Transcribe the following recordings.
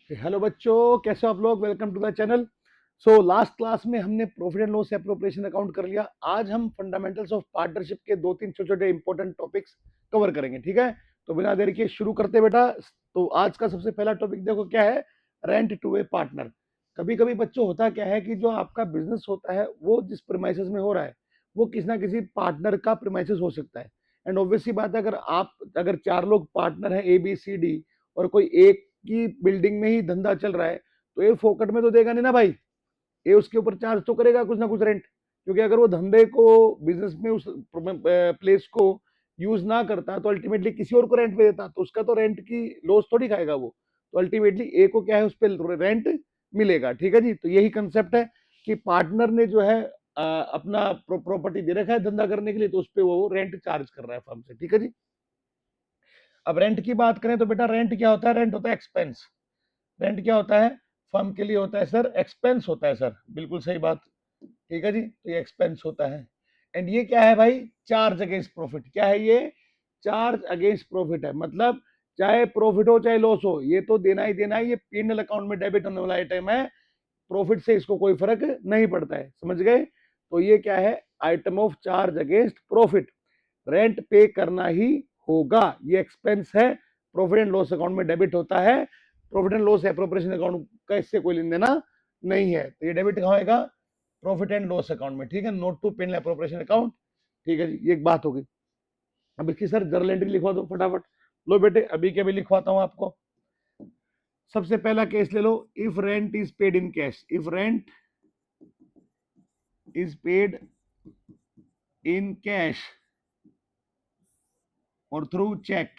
Hello बच्चों, कैसे हो आप लोग। Welcome to the channel. So last class में हमने profit and loss appropriation account कर लिया। आज हम फंडामेंटल्स ऑफ पार्टनरशिप के दो तीन छोटे छोटे इंपॉर्टेंट टॉपिक्स कवर करेंगे, ठीक है। तो बिना देरी के शुरू करते बेटा। तो आज का सबसे पहला टॉपिक देखो क्या है, रेंट टू ए पार्टनर। कभी कभी बच्चों होता क्या है कि जो आपका बिजनेस होता है वो जिस प्रीमाइसेस में हो रहा है वो किसी ना किसी पार्टनर का प्रीमाइसेस हो सकता है। एंड ऑब्वियसली बात है, अगर चार लोग पार्टनर है ABCD और कोई एक की बिल्डिंग में ही धंधा चल रहा है तो ये फोकट में तो देगा नहीं ना भाई। ये उसके ऊपर चार्ज तो करेगा कुछ ना कुछ रेंट, क्योंकि अगर वो धंधे को बिजनेस में उस प्लेस को यूज ना करता तो अल्टीमेटली किसी और को रेंट पे देता तो उसका तो रेंट की लॉस थोड़ी खाएगा वो। तो अल्टीमेटली ए को क्या है, उस पर रेंट मिलेगा, ठीक है जी। तो यही कंसेप्ट है कि पार्टनर ने जो है अपना प्रॉपर्टी दे रखा है धंधा करने के लिए, तो उस पर वो रेंट चार्ज कर रहा है फर्म से, ठीक है जी। अब रेंट की बात करें तो बेटा रेंट क्या होता है, रेंट होता है एक्सपेंस। रेंट क्या होता है, फर्म के लिए होता है सर एक्सपेंस होता है सर, बिल्कुल सही बात, ठीक है जी। तो ये एक्सपेंस होता है। एंड ये क्या है भाई, चार्ज अगेंस्ट प्रॉफिट। क्या है ये, चार्ज अगेंस्ट प्रॉफिट है। मतलब चाहे प्रॉफिट हो चाहे लॉस हो, ये तो देना ही देना है। ये P&L अकाउंट में डेबिट होने वाला आइटम है। प्रॉफिट से इसको कोई फर्क नहीं पड़ता है, समझ गए। तो ये क्या है, item of charge against profit. Rent पे करना ही होगा, ये एक्सपेंस है, प्रॉफिट एंड लॉस अकाउंट में डेबिट होता है। Profit and loss appropriation account का इससे कोई लेन देना नहीं है। तो ये डेबिट कहाँ होगा, प्रॉफिट एंड लॉस अकाउंट में, ठीक है। Note to pen appropriation account, ठीक है जी। ये एक बात होगी। अब इसकी सर जर्नल एंट्री लिखवा दो फटाफट। लो बेटे अभी के अभी लिखवाता हूं आपको। सबसे पहला केस ले लो, if rent is paid in cash. If rent is paid in cash और थ्रू चेक।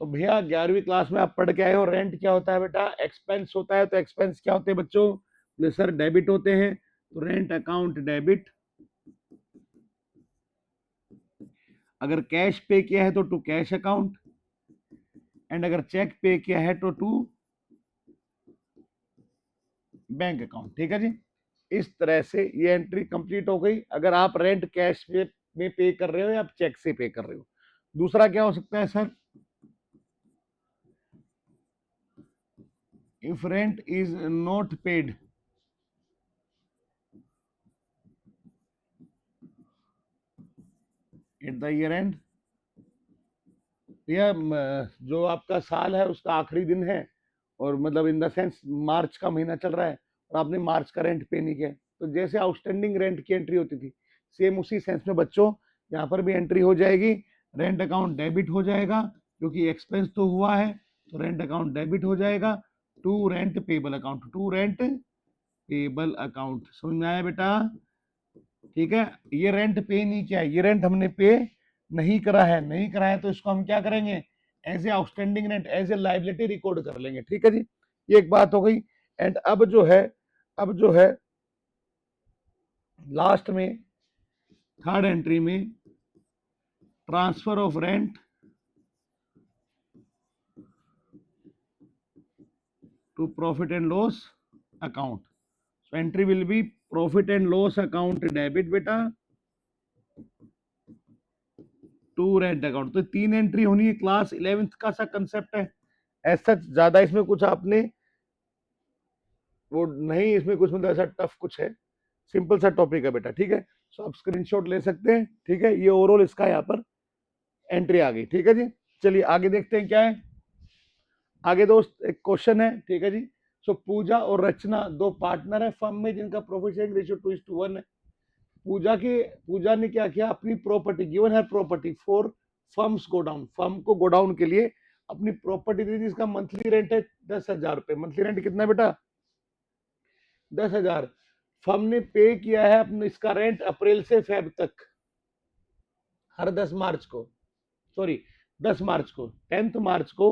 तो भैया 11वीं क्लास में आप पढ़ के आए हो, रेंट क्या होता है बेटा, एक्सपेंस होता है। तो एक्सपेंस क्या होते हैं बच्चों, बोले सर डेबिट होते हैं। तो रेंट अकाउंट डेबिट। अगर कैश पे किया है तो टू कैश अकाउंट, एंड अगर चेक पे किया है तो टू बैंक अकाउंट, ठीक है जी। इस तरह से ये एंट्री कंप्लीट हो गई। अगर आप रेंट कैश में पे कर रहे हो या आप चेक से पे कर रहे हो। दूसरा क्या हो सकता है sir, if rent is not paid at the year and. भैया जो आपका साल है उसका आखिरी दिन है, और मतलब इन द सेंस मार्च का महीना चल रहा है और आपने मार्च का रेंट पे नहीं किया, तो जैसे आउटस्टैंडिंग रेंट की एंट्री होती थी सेम उसी सेंस में बच्चों यहाँ पर भी एंट्री हो जाएगी। रेंट अकाउंट डेबिट हो जाएगा क्योंकि एक्सपेंस तो हुआ है, तो रेंट अकाउंट डेबिट हो जाएगा to rent payable account. To rent payable account, समझ में आया बेटा, ठीक है। ये रेंट पे नहीं किया है, ये रेंट हमने पे नहीं करा है, नहीं करा है तो इसको हम क्या करेंगे, as a outstanding rent, as a liability record कर लेंगे, ठीक है जी। ये एक बात हो गई। एंड अब जो है लास्ट में थर्ड एंट्री में transfer of rent to profit and loss account. So entry will be profit and loss account debit बेटा टू रेंट अकाउंट। तो तीन एंट्री होनी है, क्लास 11th का सा कंसेप्ट है। ऐसा ज्यादा इसमें कुछ आपने वो नहीं, इसमें कुछ मतलब ऐसा टफ कुछ है, सिंपल सा टॉपिक है बेटा, ठीक है। सो आप स्क्रीनशॉट ले सकते हैं, ठीक है। ये ओवरऑल इसका यहाँ पर एंट्री आ गई, ठीक है जी। चलिए आगे देखते हैं क्या है। आगे दोस्त एक क्वेश्चन है, ठीक है जी। सो पूजा और रचना दो पार्टनर है फर्म में जिनका प्रॉफिट शेयरिंग रेशियो 2:1 है। पूजा ने क्या किया, अपनी प्रॉपर्टी, गिवन है property for firms go down, firm को गो डाउन के लिए अपनी प्रॉपर्टी दी, जिसका मंथली रेंट है 10,000 रुपए। मंथली रेंट कितना है बेटा, 10,000। फर्म ने पे किया है अपने इसका रेंट अप्रैल से फेब तक, हर 10 मार्च को, सॉरी 10 मार्च को, 10th मार्च को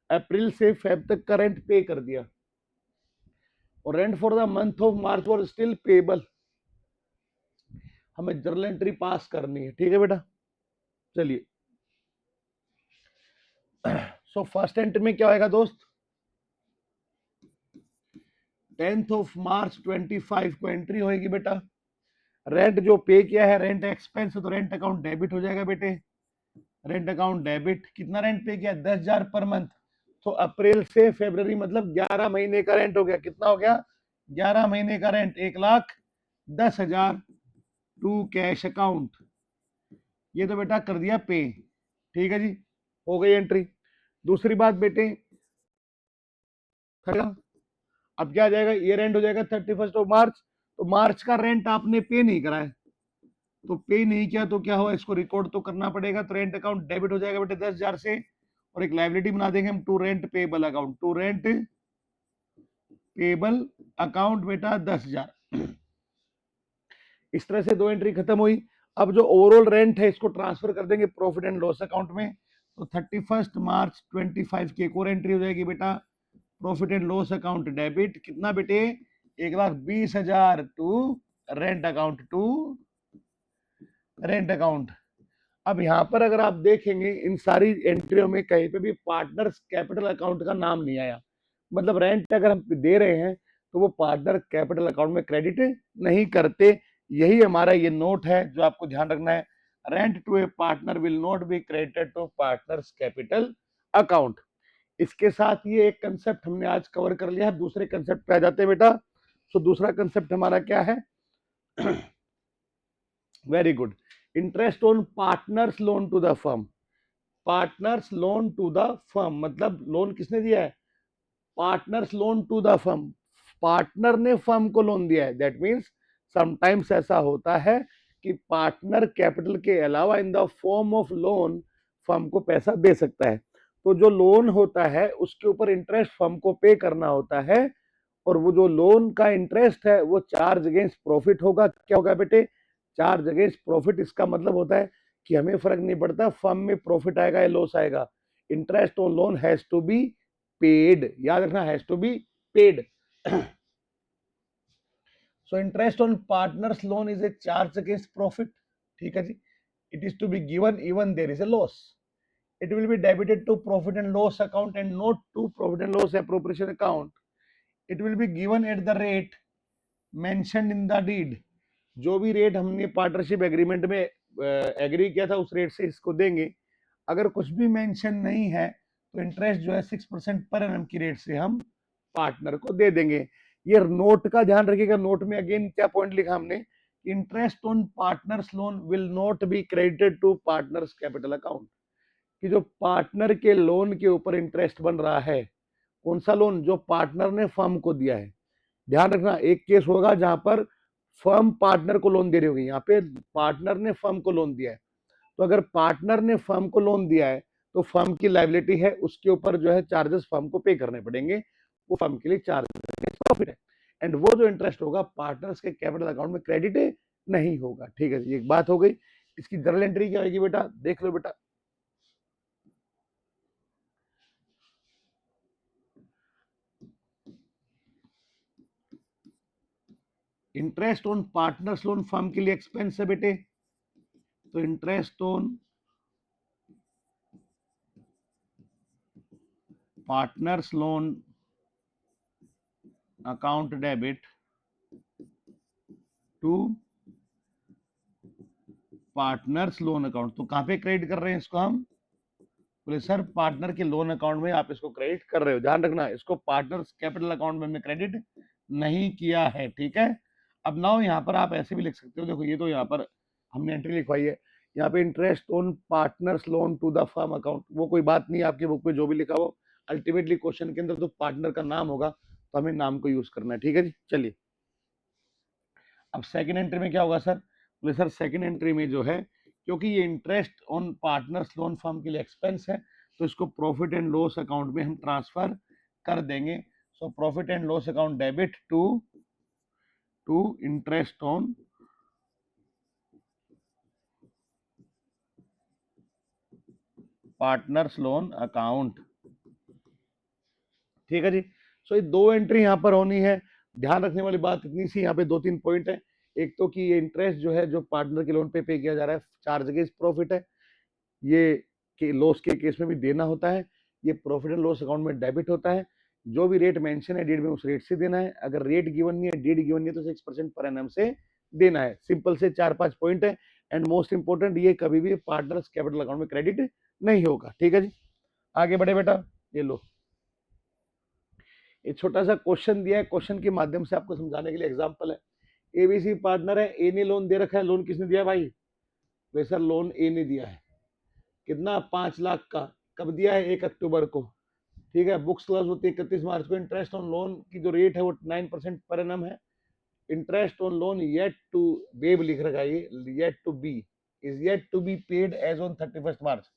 अप्रैल से फेब तक का रेंट पे कर दिया, और rent for the month of March was still payable. हमें जर्नल एंट्री पास करनी है, ठीक है बेटा। चलिए सो फर्स्ट एंट्री में क्या होगा दोस्त, 10th of March 25 को एंट्री होगी बेटा। रेंट जो पे किया है रेंट एक्सपेंस है, तो रेंट अकाउंट डेबिट हो जाएगा बेटे। रेंट अकाउंट डेबिट, कितना रेंट पे किया, 10,000 पर मंथ। तो अप्रैल से फरवरी मतलब 11 महीने का रेंट हो गया। कितना हो गया? 11 महीने का रेंट 1,10,000 टू कैश अकाउंट। ये तो बेटा कर दिया पे। ठीक है जी, हो गई एंट्री। दूसरी बात बेटे, अब क्या आ जाएगा? ईयर एंड हो जाएगा 31 मार्च। तो मार्च का रेंट आपने पे नहीं करा है, तो पे नहीं किया तो क्या हुआ? इसको रिकॉर्ड तो करना पड़ेगा। तो रेंट अकाउंट डेबिट हो जाएगा बेटे 10,000 से, और एक लाइबिलिटी बना देंगे हम, to rent payable account. To rent payable account बेटा 10,000। इस तरह से दो एंट्री खत्म हुई। अब जो ओवरऑल रेंट है इसको ट्रांसफर कर देंगे प्रॉफिट एंड लॉस अकाउंट में। तो 31 मार्च 25 की एक और एंट्री हो जाएगी बेटा, profit and loss account debit. कितना बेटे? 1,20,000 to rent account, to rent account. अब यहाँ पर अगर आप देखेंगे इन सारी एंट्रियों में कहीं पे भी पार्टनर्स कैपिटल अकाउंट का नाम नहीं आया। मतलब रेंट अगर हम दे रहे हैं तो वो पार्टनर कैपिटल अकाउंट में क्रेडिट नहीं करते। यही हमारा ये नोट है जो आपको ध्यान रखना है। Rent to a partner will not be credited to partners capital account. इसके साथ ये एक कंसेप्ट हमने आज कवर कर लिया है। दूसरे कंसेप्ट पे आ जाते हैं बेटा। तो दूसरा कंसेप्ट हमारा क्या है? Very good. Interest on partners loan to the firm. Partners loan to the firm मतलब लोन किसने दिया है? Partners loan to the firm. Partner ने फर्म को लोन दिया है। दैट मीन्स समटाइम्स ऐसा होता है कि पार्टनर कैपिटल के अलावा in the form of loan firm को पैसा दे सकता है। तो जो लोन होता है उसके ऊपर इंटरेस्ट फर्म को पे करना होता है, और वो जो लोन का इंटरेस्ट है वो चार्ज अगेंस्ट प्रॉफिट होगा। क्या होगा बेटे? Charge against profit. इसका मतलब होता है कि हमें फर्क नहीं पड़ता फर्म में प्रॉफिट आएगा या लॉस आएगा, interest on loan has to be paid. याद रखना, has to be paid. So interest on partners loan is a charge against profit. ठीक है जी। It is to be given even there is a loss. It will be debited to profit and loss account and not to profit and loss appropriation account. It will be given at the rate mentioned in the deed. जो भी rate हमने partnership agreement में agree किया था उस rate से इसको देंगे। अगर कुछ भी मेंशन नहीं है तो इंटरेस्ट जो है 6% पर एनम की रेट से हम पार्टनर को दे देंगे। ये नोट का ध्यान रखिएगा। नोट में अगेन क्या पॉइंट लिखा हमने? Interest on partners loan will not be credited to partners capital account. कि जो पार्टनर के लोन के ऊपर इंटरेस्ट बन रहा है, कौन सा लोन? जो पार्टनर ने फर्म को दिया है। ध्यान रखना, एक केस होगा जहां पर फर्म पार्टनर को लोन दे रही होगी। यहाँ पे पार्टनर ने फर्म को लोन दिया है। तो अगर पार्टनर ने फर्म को लोन दिया है तो फर्म की लायबिलिटी है, उसके ऊपर जो है चार्जेस फर्म को पे करने पड़ेंगे। वो फर्म के लिए चार्जेस प्रॉफिट है। एंड वो जो इंटरेस्ट होगा पार्टनर्स के कैपिटल अकाउंट में क्रेडिट नहीं होगा। ठीक है, एक बात हो गई। इसकी जर्नल एंट्री क्या होगी बेटा? देख लो बेटा। Interest on partners loan firm के लिए एक्सपेंस है बेटे। तो interest on partners loan account debit to partners loan account. तो कहां पे क्रेडिट कर रहे हैं इसको हम? बोले सर पार्टनर के लोन अकाउंट में आप इसको क्रेडिट कर रहे हो। ध्यान रखना, इसको पार्टनर्स कैपिटल अकाउंट में हमने क्रेडिट नहीं किया है। ठीक है। अब नाउ यहाँ पर आप ऐसे भी लिख सकते हो। देखो ये तो यहाँ पर हमने एंट्री लिखवाई है। यहाँ पे interest on partners loan to the firm account, वो कोई बात नहीं, आपकी बुक में जो भी लिखा हो अल्टीमेटली क्वेश्चन के अंदर तो पार्टनर का नाम होगा, तो हमें नाम को यूज करना है। ठीक है जी, चलिए। अब सेकंड एंट्री में क्या होगा सर? बोले सर सेकंड एंट्री में जो है, क्योंकि ये interest on partners loan firm के लिए एक्सपेंस है, तो इसको प्रॉफिट एंड लॉस अकाउंट में हम ट्रांसफर कर देंगे। So profit and loss account debit to interest on partners loan account. ठीक है जी। सो ये दो एंट्री यहाँ पर होनी है। ध्यान रखने वाली बात इतनी सी, यहाँ पे दो तीन पॉइंट है। एक तो कि ये इंटरेस्ट जो है जो पार्टनर के लोन पे किया जा रहा है चार्ज अगेंस्ट प्रॉफिट है, ये कि लॉस के केस में भी देना होता है। ये प्रॉफिट एंड लॉस अकाउंट में डेबिट होता है। जो भी रेट मेंशन है डीड में उस रेट से देना है। अगर रेट गिवन नहीं है, डीड गिवन नहीं है, तो 6% पर एनम से देना है। सिंपल से 4-5 पॉइंट है। एंड मोस्ट इंपोर्टेंट, ये कभी भी पार्टनर्स कैपिटल अकाउंट में क्रेडिट नहीं होगा। ठीक है जी, आगे बढ़े बेटा। ये लो, ये छोटा सा क्वेश्चन दिया है, क्वेश्चन के माध्यम से आपको समझाने के लिए एग्जांपल है। एबीसी पार्टनर है, ए ने लोन दे रखा है। लोन किसने दिया भाई? भाई सर लोन ए ने दिया है। कितना? 5 लाख का। कब दिया है? 1 अक्टूबर को। ठीक है, बुक्स क्लोज होती है 31 मार्च को। इंटरेस्ट ऑन लोन की जो रेट है वो 9% पर एनम है। Interest on loan yet to be लिख रखा है, ये yet to be, is yet to be paid as on 31 March.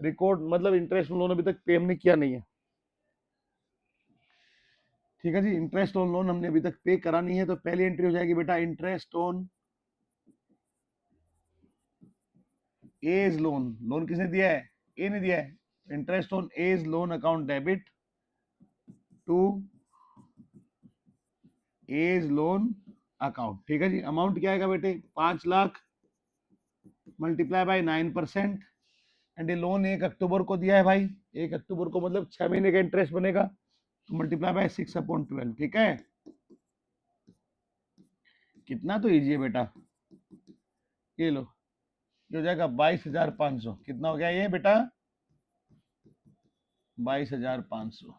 Record मतलब इंटरेस्ट ऑन लोन अभी तक पे हमने किया नहीं है। ठीक है जी, इंटरेस्ट ऑन लोन हमने अभी तक पे करा नहीं है, तो पहली एंट्री हो जाएगी बेटा interest on as loan. Loan किसने दिया है? ए ने दिया है। Interest on as loan account debit to A's loan account. ठीक है जी, अमाउंट क्या आएगा बेटे? 5 लाख मल्टीप्लाई बाय 9%। एंड ये लोन 1 अक्टूबर को दिया है भाई। 1 अक्टूबर को मतलब 6 महीने का इंटरेस्ट बनेगा, तो मल्टीप्लाई बाय 6/12। ठीक है, कितना तो इजी है बेटा। ये लो, ये हो जाएगा 22,500। कितना हो गया ये बेटा? 22,500।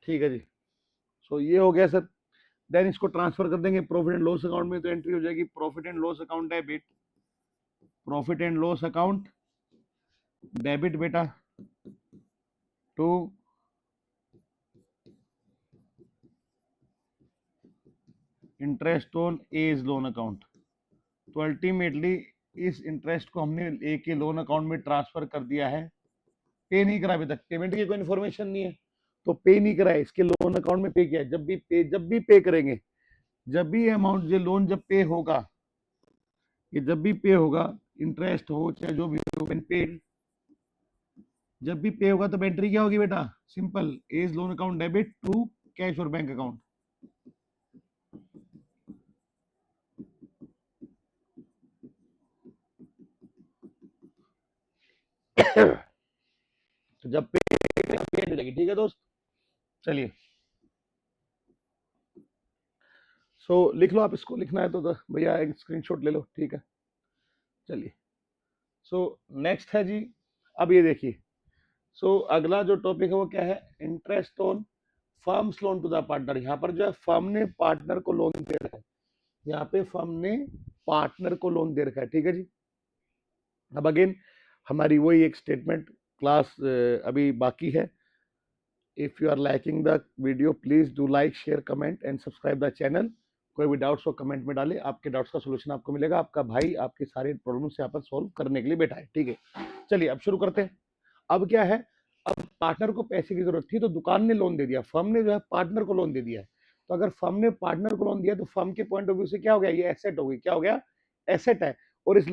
ठीक है जी, सो ये हो गया सर। देन इसको ट्रांसफर कर देंगे प्रॉफिट एंड लॉस अकाउंट में, तो एंट्री हो जाएगी profit and loss account debit, profit and loss account debit बेटा to interest on as loan account. तो अल्टीमेटली इस इंटरेस्ट को हमने ए के लोन अकाउंट में ट्रांसफर कर दिया है। पे नहीं करा अभी तक, पेमेंट की कोई इन्फॉर्मेशन नहीं है, तो पे नहीं करा है, इसके लोन अकाउंट में पे किया है। जब भी पे करेंगे, जब भी अमाउंट ये लोन जब पे होगा, ये जब भी पे होगा, इंटरेस्ट हो चाहे जो भी हो, पेड, जब भी पे होगा तो एंट्री क्या होगी बेटा? Simple, A's loan account debit to cash और बैंक अकाउंट। तो जब पे लगेगी, ठीक है दोस्त। चलिए, सो लिख लो आप, इसको लिखना है तो भैया एक स्क्रीनशॉट ले लो। ठीक है, चलिए। सो नेक्स्ट है जी, अब ये देखिए। सो अगला जो टॉपिक है वो क्या है? Interest on firm's loan to the partner. यहाँ पर जो है फर्म ने पार्टनर को लोन दे रखा है, यहाँ पे फर्म ने पार्टनर को लोन दे रखा है। ठीक है जी, अब अगेन हमारी वही एक स्टेटमेंट, क्लास अभी बाकी है। If you are liking the video please do like share comment and subscribe the channel. कोई भी डाउट्स हो कमेंट में डालें, आपके डाउट्स का सोल्यूशन आपको मिलेगा। आपका भाई आपकी सारी प्रॉब्लम्स यहाँ पर सॉल्व करने के लिए बैठा है। ठीक है, चलिए अब शुरू करते हैं। अब क्या है? अब पार्टनर को पैसे की जरूरत थी, तो दुकान ने लोन दे दिया, फर्म ने जो है पार्टनर को लोन दे दिया है। तो अगर फर्म ने पार्टनर को लोन दिया तो फर्म के पॉइंट ऑफ व्यू से क्या हो गया? ये एसेट हो गई। क्या हो गया? एसेट है। और इस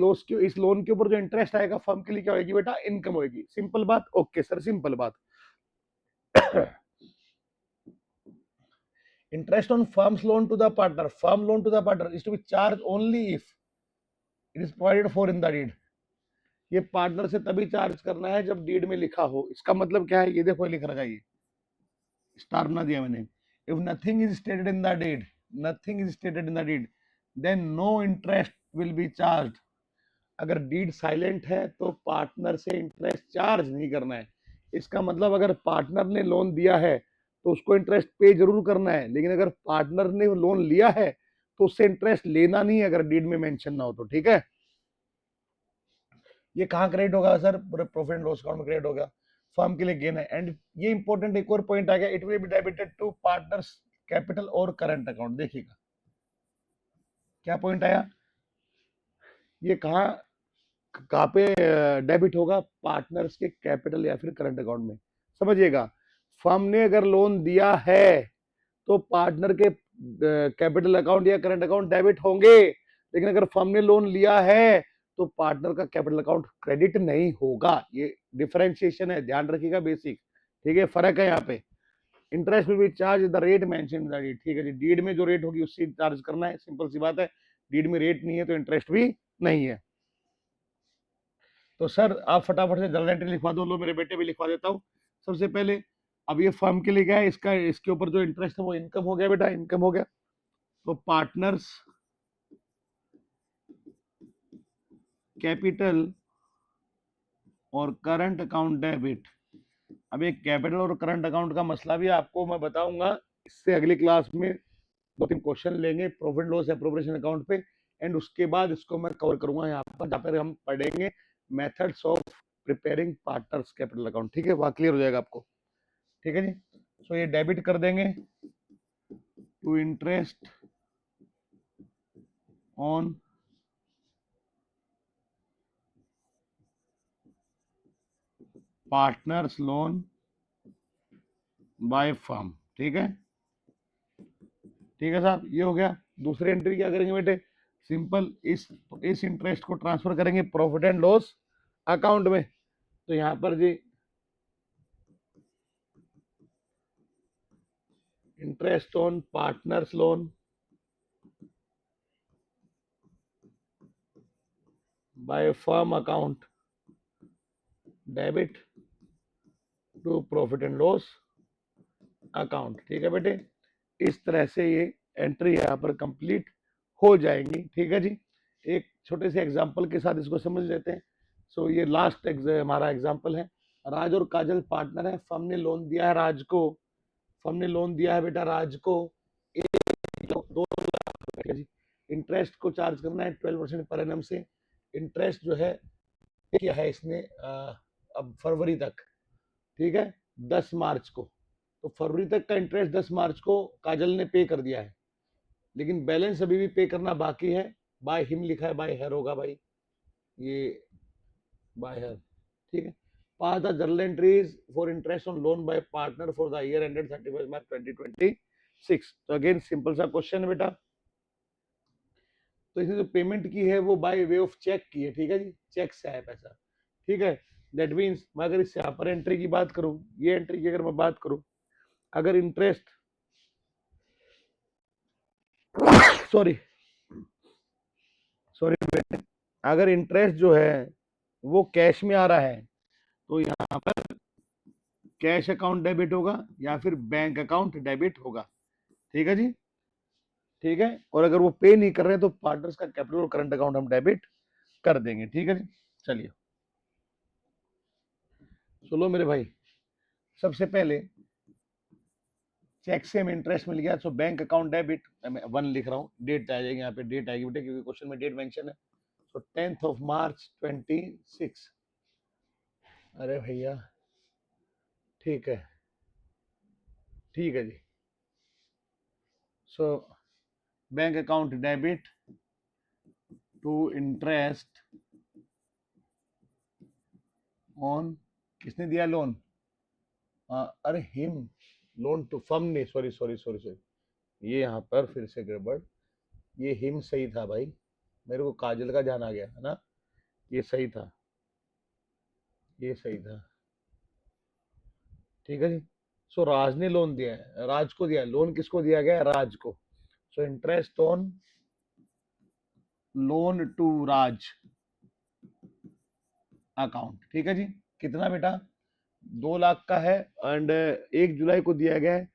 लोन के ऊपर जो इंटरेस्ट आएगा फर्म के लिए क्या होगी बेटा? इनकम होगी। सिंपल बात। ओके सर, सिंपल बात। interest on firm's loan to the partner, firm loan to the partner is to be charged only if it is provided for in the deed। ये partner से तभी charge करना है जब deed में लिखा हो। इसका मतलब क्या है? ये देखो लिख रखा है, ये स्टार बना दिया मैंने। If nothing is stated in the deed, nothing is stated in the deed, then no interest will be charge. अगर डीड साइलेंट है तो पार्टनर से इंटरेस्ट चार्ज नहीं करना है। इसका मतलब अगर पार्टनर ने लोन दिया है तो उसको इंटरेस्ट पे जरूर करना है, लेकिन अगर पार्टनर ने लोन लिया है तो उससे इंटरेस्ट लेना नहीं है, अगर डीड में मेंशन ना हो तो। ठीक है, ये कहाँ क्रेडिट होगा sir? Profit and loss account में क्रेडिट होगा, फर्म के लिए गेन है। एंड ये इंपॉर्टेंट एक और पॉइंट आ गया, it will be debited to partners capital और करंट अकाउंट। देखिएगा क्या पॉइंट आया, ये कहाँ कहाँ पे डेबिट होगा? पार्टनर्स के कैपिटल या फिर करंट अकाउंट में। समझिएगा, फर्म ने अगर लोन दिया है तो पार्टनर के कैपिटल अकाउंट या करंट अकाउंट डेबिट होंगे, लेकिन अगर फर्म ने लोन लिया है तो पार्टनर का कैपिटल अकाउंट क्रेडिट नहीं होगा। ये डिफरेंशिएशन है, ध्यान रखिएगा, बेसिक। ठीक है, फर्क है यहाँ पे। Interest will be charge the rate mention in the deed. ठीक है जी, डीड में जो रेट होगी उससे चार्ज करना है, सिंपल सी बात है। डीड में रेट नहीं है तो इंटरेस्ट भी नहीं है। तो सर आप फटाफट से जर्नल एंट्री लिखवा दो। लो मेरे बेटे भी लिखवा देता हूँ सबसे पहले। अब ये फर्म के लिए क्या है? इसका इसके ऊपर जो इंटरेस्ट है वो इनकम हो गया बेटा, इनकम हो गया। तो पार्टनर्स कैपिटल और करंट अकाउंट डेबिट अब एक कैपिटल और करंट अकाउंट का मसला भी आपको मैं बताऊंगा, इससे अगली क्लास में 2-3 क्वेश्चन लेंगे प्रॉफिट लॉस एप्रोप्रिएशन अकाउंट पे, एंड उसके बाद इसको मैं कवर करूंगा यहाँ पर, जहाँ पर हम पढ़ेंगे methods of preparing partners capital account. ठीक है, वहाँ क्लियर हो जाएगा आपको। ठीक है जी। सो ये डेबिट कर देंगे to interest on partners loan by firm. ठीक है, ठीक है साहब, ये हो गया। दूसरी एंट्री क्या करेंगे बेटे, सिंपल इस इंटरेस्ट को ट्रांसफर करेंगे प्रॉफिट एंड लॉस अकाउंट में। तो यहां पर जी interest on partners loan by firm account debit to profit and loss account. ठीक है बेटे, इस तरह से ये एंट्री यहाँ पर कंप्लीट हो जाएंगी। ठीक है जी, एक छोटे से एग्जांपल के साथ इसको समझ लेते हैं। सो ये लास्ट हमारा एग्जांपल है। राज और काजल पार्टनर है, फर्म ने लोन दिया है राज को, फर्म ने लोन दिया है बेटा राज को 2 लाख रुपए जी। इंटरेस्ट को चार्ज करना है 12% पर एनम से। इंटरेस्ट जो है क्या है इसने अब फरवरी तक, ठीक है, 10 मार्च को, तो फरवरी तक का इंटरेस्ट 10 मार्च को काजल ने पे कर दिया है, लेकिन बैलेंस अभी भी पे करना बाकी है। बाय हिम लिखा है, बाय हर होगा भाई, ये बाय हर। ठीक है, pass the journal entries for interest on loan by partner for the year ended 31 March 2026। तो अगेन सिंपल सा क्वेश्चन है बेटा। तो इसने जो पेमेंट की है वो बाय वे ऑफ चेक की है। ठीक है जी, चेक से आया पैसा। ठीक है, दैट मीन्स मैं अगर इस यहाँ पर एंट्री की बात करूं, ये एंट्री की अगर मैं बात करूं, अगर इंटरेस्ट सॉरी सॉरी अगर इंटरेस्ट जो है वो कैश में आ रहा है, तो यहाँ पर कैश अकाउंट डेबिट होगा या फिर बैंक अकाउंट डेबिट होगा। ठीक है जी, ठीक है। और अगर वो पे नहीं कर रहे हैं तो पार्टनर्स का कैपिटल और करंट अकाउंट हम डेबिट कर देंगे। ठीक है जी, चलिए सुनो मेरे भाई, सबसे पहले चेक से हमें इंटरेस्ट मिल गया, सो बैंक अकाउंट डेबिट, मैं 1 लिख रहा हूँ, डेट आ जाएगी यहाँ पे, डेट आएगी बेटे क्योंकि क्वेश्चन में डेट मेंशन है। सो 10th मार्च 26। अरे भैया ठीक है, ठीक है जी। So bank account debit to interest on, किसने दिया लोन, अरे हिम, लोन टू फर्म ने, सॉरी सॉरी सॉरी सॉरी, ये यहाँ पर फिर से गड़बड़, ये हिम सही था भाई, मेरे को काजल का ध्यान आ गया है ना, ये सही था, ये सही था। ठीक है जी। सो राज ने लोन दिया है, राज को दिया है लोन, किसको दिया गया है, राज को। So interest on loan to Raj account. ठीक है जी, कितना बेटा, 2 लाख का है, एंड 1 जुलाई को दिया गया है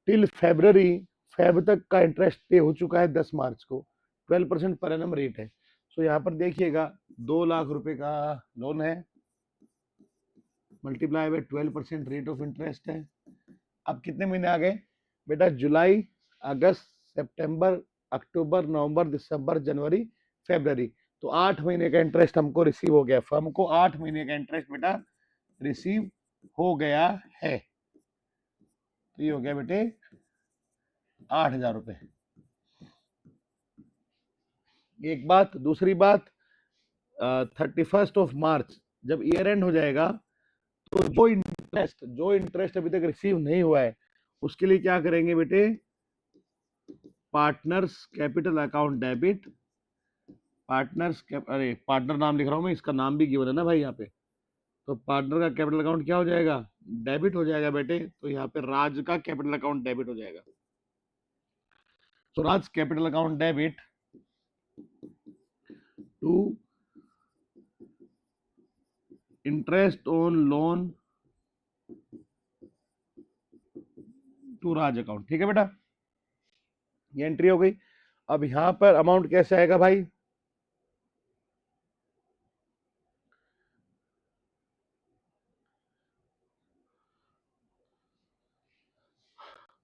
टिल फेब्रवरी, फेब तक का इंटरेस्ट पे हो चुका है 10 मार्च को, 12% पर एनम रेट है। सो यहाँ पर देखिएगा 2 लाख रुपए का लोन है, multiply by 12% rate of interest है। अब कितने महीने आ गए बेटा, जुलाई, अगस्त, सितंबर, अक्टूबर, नवंबर, दिसंबर, जनवरी, फरवरी, तो 8 महीने का इंटरेस्ट हमको रिसीव हो गया, फर्म को 8 महीने का इंटरेस्ट बेटा रिसीव हो गया है। तो ये हो गया बेटे 8,000 रुपए। एक बात, दूसरी बात, 31 मार्च जब ईयर एंड हो जाएगा, तो जो इंटरेस्ट अभी तक रिसीव नहीं हुआ है उसके लिए क्या करेंगे बेटे, पार्टनर्स कैपिटल अकाउंट डेबिट, अरे पार्टनर नाम लिख रहा हूं मैं, इसका नाम भी गिवन है ना भाई यहाँ पे, तो पार्टनर का कैपिटल अकाउंट क्या हो जाएगा, डेबिट हो जाएगा बेटे। तो यहाँ पे राज का कैपिटल अकाउंट डेबिट हो जाएगा। तो Raj capital account debit to interest on loan to Raj account. ठीक है बेटा, ये एंट्री हो गई। अब यहां पर अमाउंट कैसे आएगा भाई,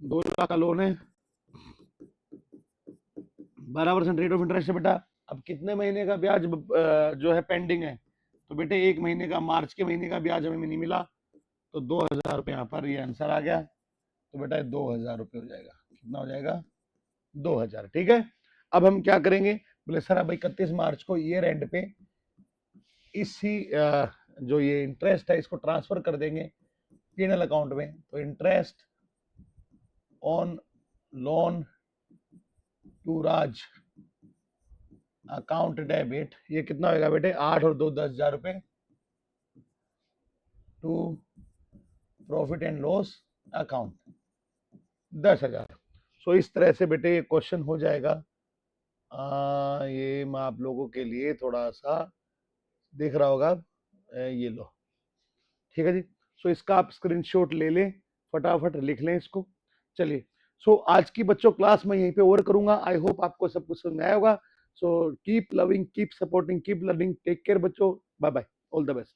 2 लाख का लोन है, 12% रेट ऑफ इंटरेस्ट है बेटा। अब कितने महीने का ब्याज जो है पेंडिंग है, तो बेटे 1 महीने का, मार्च के महीने का ब्याज हमें नहीं मिला, तो 2,000 रुपये यहाँ पर ये आंसर आ गया। तो बेटा 2,000 रुपये हो जाएगा। कितना हो जाएगा? 2,000। ठीक है। अब हम क्या करेंगे, बोले सर अब 31 मार्च को ईयर एंड पे इसी जो ये इंटरेस्ट है इसको ट्रांसफर कर देंगे पीएनएल अकाउंट में। तो interest on loan to Raj account debit, ये कितना होगा बेटे? 8 और 2 10,000 रुपए to profit and loss account 10,000। सो इस तरह से बेटे ये क्वेश्चन हो जाएगा। ये मैं आप लोगों के लिए थोड़ा सा देख रहा होगा, ये लो। ठीक है जी। सो इसका आप स्क्रीनशॉट ले लें, फटाफट लिख लें इसको। चलिए, सो आज की बच्चों क्लास में यहीं पे ओवर करूंगा। आई होप आपको सब कुछ समझ आया होगा। So keep loving, keep supporting, keep learning, take care बच्चों, bye bye, all the best.